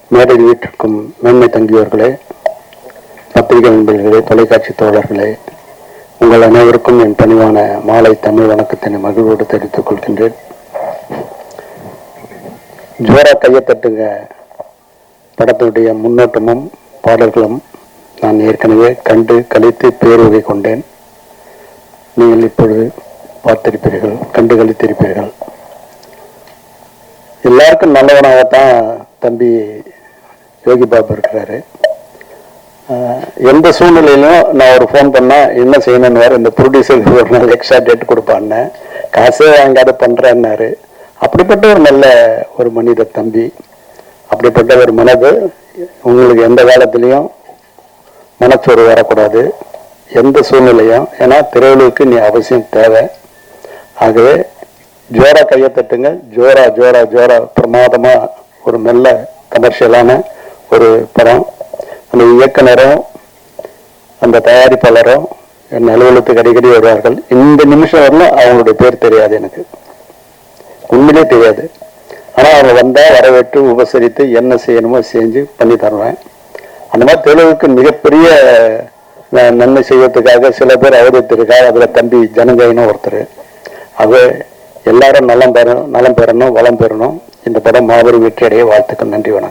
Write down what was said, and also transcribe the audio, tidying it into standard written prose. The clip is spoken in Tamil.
மேடையில் வீட்டிற்கும் மேன்மை தங்கியவர்களே, பத்திரிகை நண்பர்களே, தொலைக்காட்சி தோழர்களே, உங்கள் அனைவருக்கும் என் பணிவான மாலை தமிழ் வணக்கத்தினை மகிழ்வோடு தெரிவித்துக் கொள்கின்றேன். ஜோரா கையத்தட்டுங்க படத்துடைய முன்னோட்டமும் பாடல்களும் நான் ஏற்கனவே கண்டு கழித்து பேருவகை கொண்டேன். நீங்கள் இப்பொழுது பார்த்திருப்பீர்கள், கண்டு கழித்திருப்பீர்கள். எல்லாருக்கும் நல்லவனாகத்தான் தம்பி யோகி பாபு இருக்கிறாரு. எந்த சூழ்நிலையிலும் நான் ஒரு ஃபோன் பண்ணா என்ன செய்யணும்னு வேற இந்த ப்ரொடியூசருக்கு ஒரு நாள் எக்ஸ்ட்ரா டேட் கொடுப்பான்னு காசே வாங்காத பண்றேன்னாரு. அப்படிப்பட்ட ஒரு நல்ல ஒரு மனித தம்பி, அப்படிப்பட்ட ஒரு மனது உங்களுக்கு எந்த காலத்திலையும் மனச்சோறு வரக்கூடாது, எந்த சூழ்நிலையும். ஏன்னா திரையுலகுக்கு நீ அவசியம் தேவை. ஆகவே ஜோரா கையத்தட்டுங்க. ஜோரா ஜோரா ஜோரா பிரமாதமா ஒரு நல்ல கமர்ஷியலான ஒரு படம். அந்த இயக்குனரும் அந்த தயாரிப்பாளரும் என் அலுவலகத்துக்கு அடிக்கடி வருவார்கள். இந்த நிமிஷம் வரலாம் அவங்களுடைய பேர் தெரியாது, எனக்கு உண்மையிலே தெரியாது. ஆனா அவங்க வந்தா வரவேற்று உபசரித்து என்ன செய்யணுமோ செஞ்சு பண்ணி தருவேன். அந்த மாதிரி தெலுங்குக்கு மிகப்பெரிய நன்மை செய்வதற்காக சில பேர் அவதரித்திருக்காங்க. அதுல தம்பி ஜனஜயனும் ஒருத்தர். அது எல்லாரும் நலம் பெறணும், வளம் பெறணும். இந்த படம் மாபெரும் வெற்றி அடைய வாழ்த்துக்கள். நன்றி, வணக்கம்.